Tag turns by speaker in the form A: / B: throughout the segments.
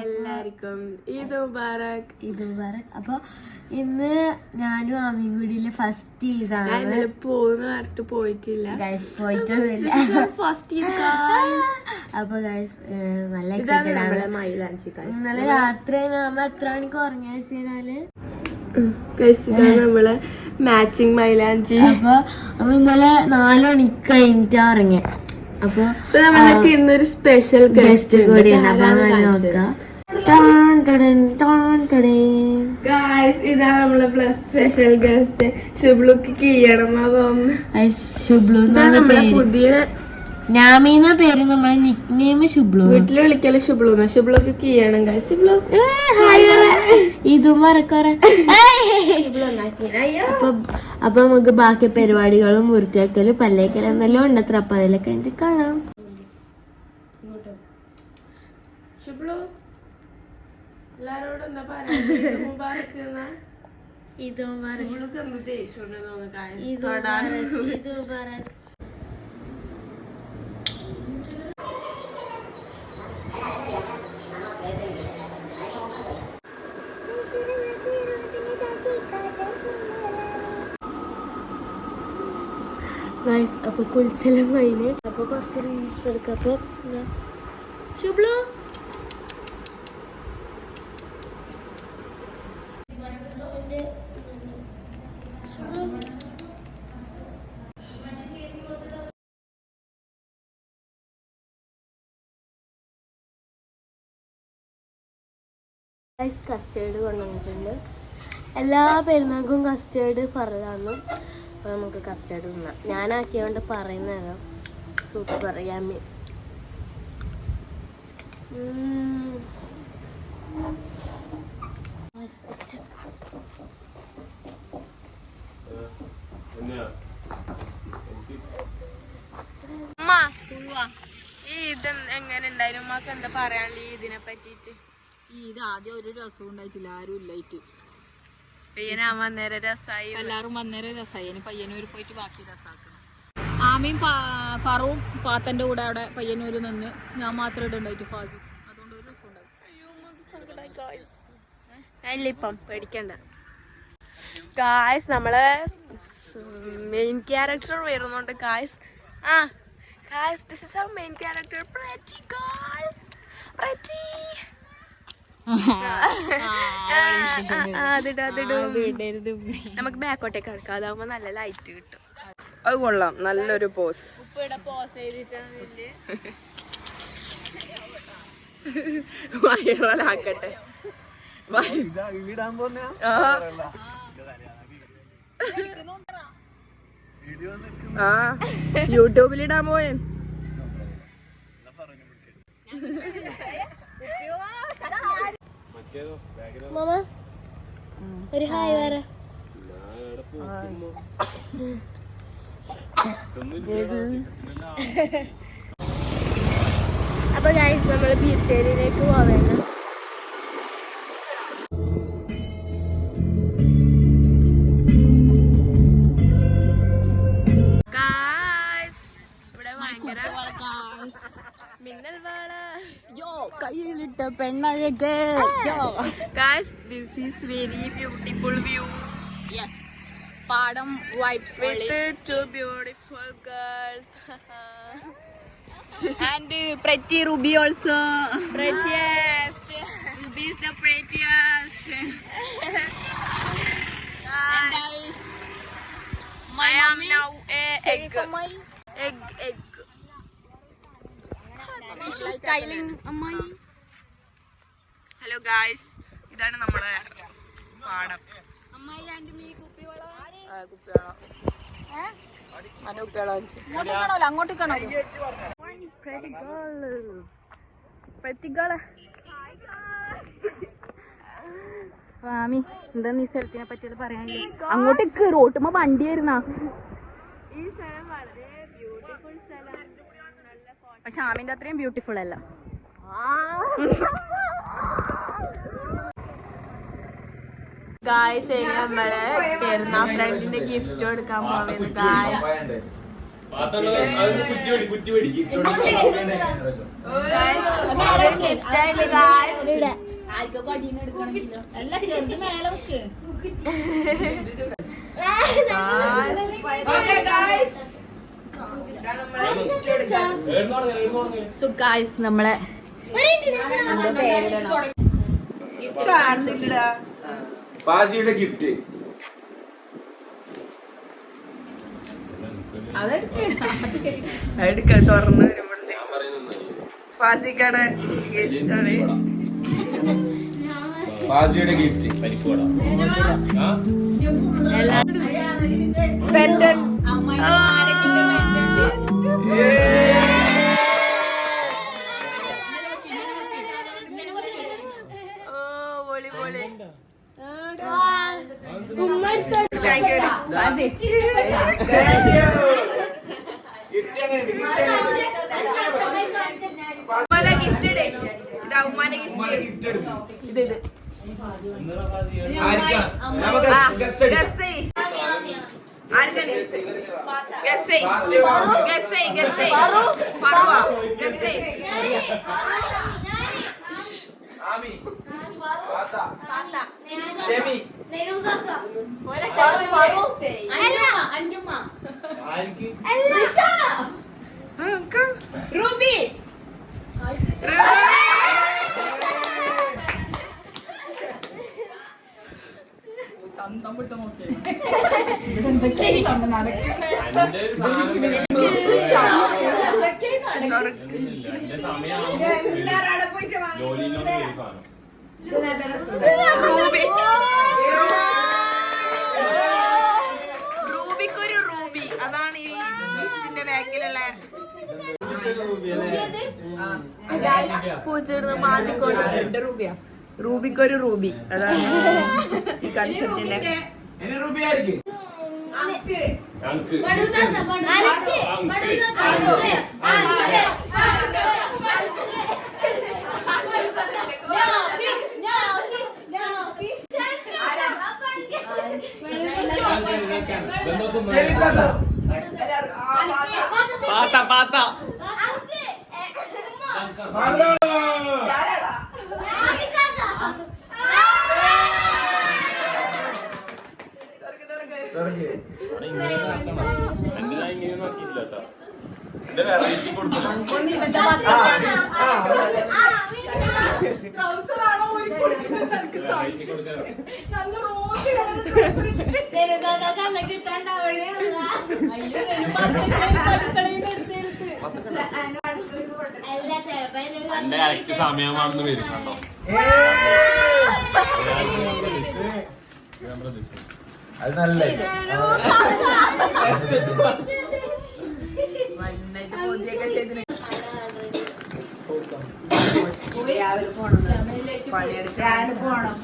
A: എല്ലാവർക്കും ഈദ് മുബാറക്.
B: ഈദ് മുബാറക്. അപ്പൊ ഇന്ന് ഞാനും ആമിയും കൂടി ഫസ്റ്റ് ഈദാണ്.
A: പോകുന്ന പറഞ്ഞിട്ട് പോയിട്ടില്ല,
B: പോയിട്ടൊന്നുമില്ല.
A: ഫസ്റ്റ്
B: അപ്പൊ ഗൈസ് നല്ല എക്സൈറ്റഡ് ആണ്. ഇന്നലെ രാത്രി നമ്മൾ എത്ര മണിക്ക് ഉറങ്ങിയ വെച്ചാല്
A: നമ്മളെ മാച്ചിങ് മൈലാഞ്ചി.
B: അപ്പൊ ഇന്നലെ 4 മണിക്ക് കഴിഞ്ഞിട്ടാ ഉറങ്ങിയ. അപ്പൊ
A: നമ്മൾക്ക് ഇന്നൊരു സ്പെഷ്യൽ ഗസ്റ്റ് കൂടിയാണ്. അപ്പൊ നോക്കാം. ഇതാണ് നമ്മളെ പ്ലസ് സ്പെഷ്യൽ ഗസ്റ്റ്. ഷുബ്ലുക്ക് കീയണം തോന്നുന്നു. പുതിയ
B: നാമീന്ന പേര് നമ്മളെ നിക് നെയിം ഷുബ്ലു.
A: വീട്ടില് വിളിക്കല് ഷുബ്ലു. ഷുബ്ലുക്ക് കീയണം ഗൈസ്. ഷുബ്ലു
B: ഇതും മറക്കാറ്. അപ്പൊ നമുക്ക് ബാക്കി പരിപാടികളും വൃത്തിയാക്കലും പല്ലേക്കലും എന്നെല്ലാം ഉണ്ടത്ര. അപ്പൊ അതിലൊക്കെ എനിക്ക് കാണാം.
A: ഷുബ്ലു എല്ലാരോടും എന്താ പറയാ?
B: അപ്പൊ കുളിച്ചെല്ലാം കഴിഞ്ഞ് അപ്പൊ കുറച്ച് റീൽസ് എടുക്കാം. അപ്പൊ ഷുബ്ലു കസ്റ്റേർഡ് കൊണ്ടുവന്നിട്ടുണ്ട്. എല്ലാ പെരുന്നാൾക്കും കസ്റ്റേർഡ് ഫറലാന്നു. അപ്പോൾ നമുക്ക് കസ്റ്റേർഡ് തിന്നാം. ഞാനാക്കിയോണ്ട് പറയുന്നതല്ലോ. Super yummy.
A: ഈ ഇത് എങ്ങനെ ഉണ്ടായിരുന്നു? ഉമ്മക്ക് എന്താ പറയാനുള്ള ഈ ഇതിനെ പറ്റിട്ട്?
C: ഇത് ആദ്യം ഒരു രസവും ഉണ്ടായിട്ടില്ല, ആരും ഇല്ലായിട്ട്.
A: പയ്യനാൻ വന്നേരം രസമായി,
C: എല്ലാരും വന്നേരം രസമായി. ഇനി പയ്യന്നൂർ പോയിട്ട് ബാക്കി രസാക്കണം. ആമയും ഫറും പാത്തന്റെ കൂടെ അവിടെ പയ്യന്നൂര് നിന്ന് ഞാൻ മാത്രം ഇടുണ്ടായിട്ട് ഫാജി. അതുകൊണ്ട് ഒരു രസം ഉണ്ടാവും.
A: ഇപ്പം പേടിക്കണ്ട ഗായ്സ്. നമ്മളെ മെയിൻ ക്യാരക്ടർ വരുന്നുണ്ട് guys. Guys, this is our main character, Pretty Girl. Pretty. നമുക്ക് ബാക്കോട്ടേക്ക് എടുക്കാം, അതാവുമ്പോ നല്ല ലൈറ്റ് കിട്ടും.
C: അത് കൊള്ളാം, നല്ലൊരു പോസ്.
A: വൈറലാക്കട്ടെ. യൂട്യൂബിലിടാൻ പോയേ.
B: ഒരു ഹായ് വേറെ. അപ്പൊ ഗൈസ് നമ്മള് ബീർച്ചേരിയിലേക്ക് പോവേണ്ട.
A: മിന്നൽ വാള
C: കയ്യിലിട്ട പെണ്ണഴകേ.
A: Guys, this is very beautiful view.
C: Yes, പാടം vibes
A: with two beautiful girls.
C: And pretty Ruby also.
A: Prettiest.
C: Ruby is the prettiest. And there is my
A: I am
C: mommy.
A: now a egg. Egg.
C: styling അമ്മായി.
A: Hello guys, ഇതാണ് നമ്മുടെ പാടം.
C: അമ്മായി and me കുപ്പിവള. അങ്ങോട്ട് കാണോ? സ്വാമി എന്താ നീ സ്ഥലത്തിനെ പറ്റിയത് പറയാനില്ലേ? അങ്ങോട്ടേക്ക് റോട്ടുമ്പോ വണ്ടി വരുന്ന.
A: ഈ സ്ഥലം വളരെ ബ്യൂട്ടിഫുൾ സ്ഥലമാണ്.
C: പക്ഷെ ആമിന്റെ അത്രയും ബ്യൂട്ടിഫുൾ അല്ല.
A: ഗായ്സ്, നമ്മള് പെരുന്നാൾ ഫ്രണ്ടിന്റെ ഗിഫ്റ്റ് കൊടുക്കാൻ പോകുന്നത്. ഗായ്സ്
C: ആർക്കൊക്കെ അടിയിൽ നിന്ന് എടുക്കണമെങ്കിലോ അല്ല ചെറുത് മേലെ വെക്ക്. സോ ഗൈസ് നമ്മളെ
D: ഫാസിയുടെ ഗിഫ്റ്റ്
A: എടുക്ക തുറന്ന് വരുമ്പോഴത്തെ ഫാസിക്കാണ് ഇഷ്ടാണ്.
D: ഫാസിയുടെ ഗിഫ്റ്റ്
A: റൂബി
C: ചന്തം വിട്ട് നോക്കിയേ
A: റൂബിക്കൊരു റൂബി അതാണ് ഈ ഗിഫ്റ്റിന്റെ ബാക്കിലുള്ള പൂച്ചിടുന്ന മാതിക്കൊണ്ട് റൂബിയാ. റൂബിക്കൊരു റൂബി അതാണ് ഈ കൺസെപ്റ്റിന്റെ.
D: സമയമാണെന്ന് വരും കണ്ടോ. അത് നല്ല
A: പണിയെടുക്കാൻ പോണം.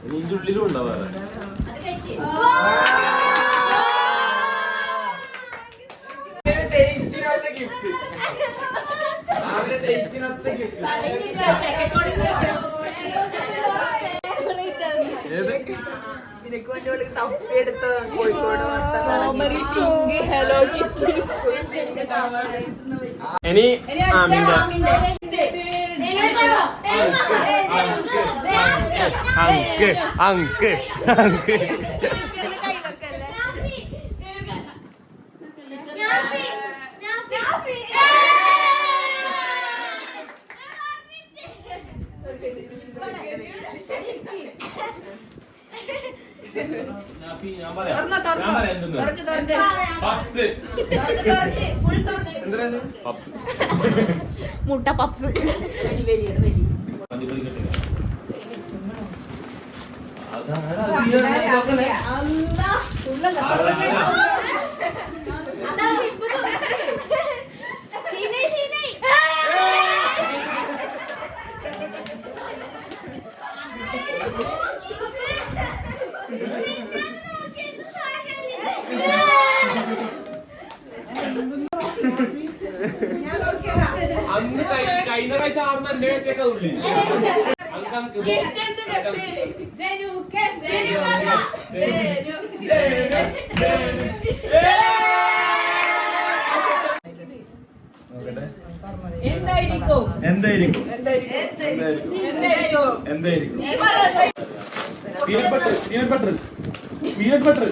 D: ഇതിന്റെ ഉള്ളിലും ഉണ്ടോ വേറെ?
A: നിനക്ക് വേണ്ടി തപ്പിയെടുത്ത് കോഴിക്കോട്
D: ഇനി അങ്ക്
C: മുട്ട പപ്സ്
D: അന്ന് കഴിഞ്ഞ പ്രാവശ്യം ആടുന്ന എന്റെ വെച്ചേക്കാ ഉള്ളി
E: എന്തായിരിക്കും
D: പീനട്ട് ബട്ടർ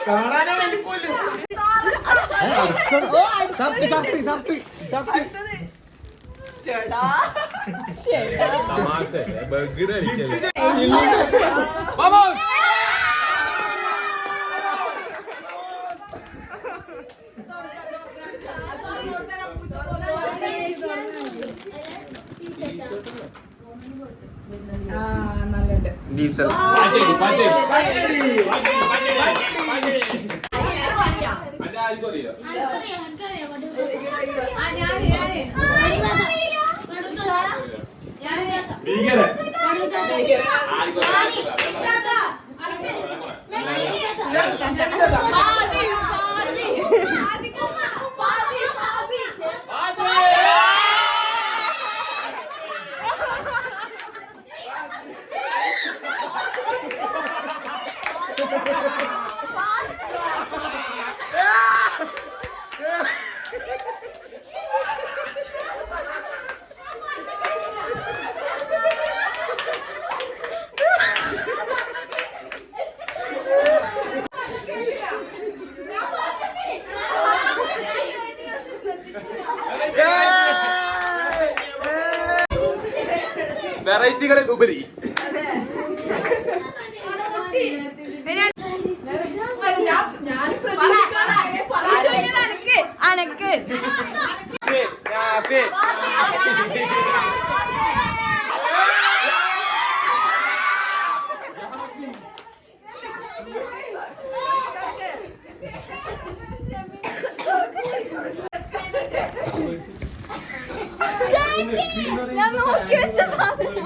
D: കാണാനോ വലിപ്പോല്ലോ തമാശ ബർഗർ അടിക്കല്ലേ ഡീസൽ വെറൈറ്റികളെ ഉപരി
A: ഞാൻ നോക്കി വെച്ച സാധനം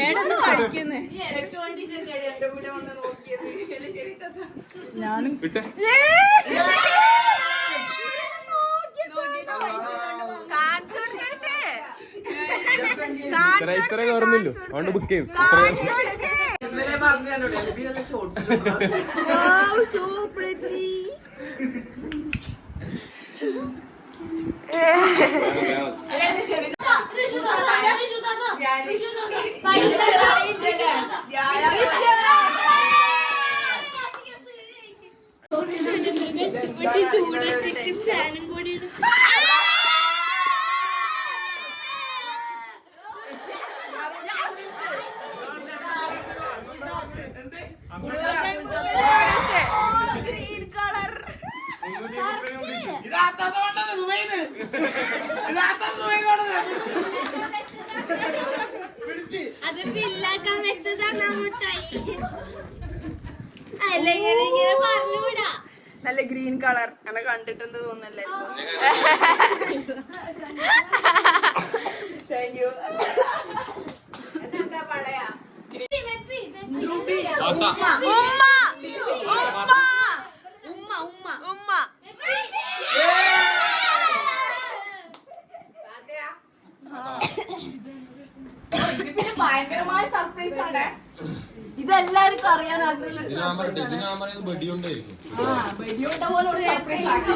A: ഏടൊന്ന് കളിക്കുന്നു ഞാനും
D: ഇത്ര കയറുന്നില്ലോ അതുകൊണ്ട് ബുക്ക് ചെയ്യും
B: ചൂടെടുത്തിട്ട് ഫാനും കൂടി
A: ഗ്രീൻ കളർ
B: അത് ബില്ലാക്കാൻ വെച്ചതാണ് മുട്ടായി അല്ലെങ്കിൽ ഇങ്ങനെ പറഞ്ഞുകൂടാ.
A: നല്ല ഗ്രീൻ കളർ അങ്ങനെ കണ്ടിട്ടെന്ത് തോന്നല്ലേ പിന്നെ ഭയങ്കരമായ സർപ്രൈസ് ആണ്
C: ഇതെല്ലാവർക്കും അറിയാൻ ആഗ്രഹമുള്ള വെടിയുണ്ട പോലെ സർപ്രൈസ് ആക്കി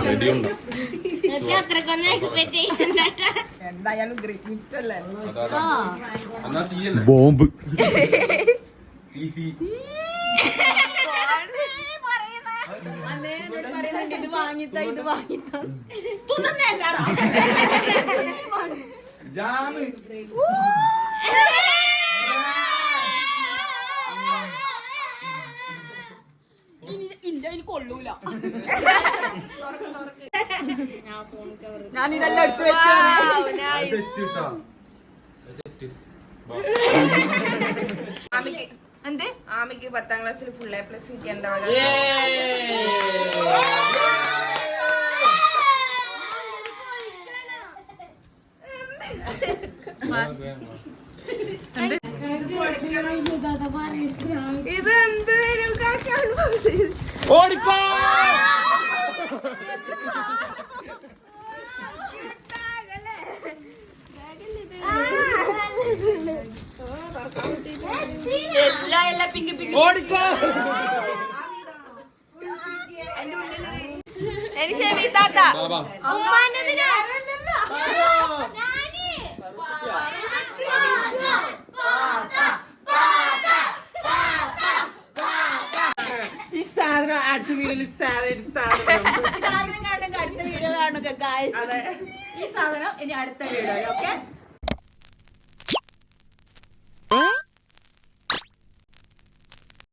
B: അത്രക്കൊന്നും എക്സ്പെക്ട് ചെയ്യുന്നുണ്ട്.
A: എന്തായാലും ഗ്രേറ്റ് ഗിഫ്റ്റ് അല്ലേ?
D: ബോംബ്
C: അന്നേ എന്നോട് പറയുന്നുണ്ട് ഇത് വാങ്ങിത്താ ഇത് വാങ്ങിത്താ ഇല്ല ഇനി കൊള്ളൂല. ഞാൻ ഇതെല്ലാം എടുത്തു വെച്ചു. എന്ത്
A: ആമിക്ക് 10ാം ക്ലാസ്സിൽ ഫുൾ A+ കിട്ടിയേണ്ട വക. ഇത് എന്ത്
D: ഓടിപ്പോ
C: എല്ലാം പിങ്ക് പിങ്ക്
D: ഓടിപ്പോ
A: ശരി താത്ത ഈ സാധനം അടുത്ത വീഡിയോയിൽ
C: സാധനം കാണുക അടുത്ത വീഡിയോ കാണുക ഗായ്സ്. ഈ സാധനം ഇനി അടുത്ത വീഡിയോ. ഓക്കെ.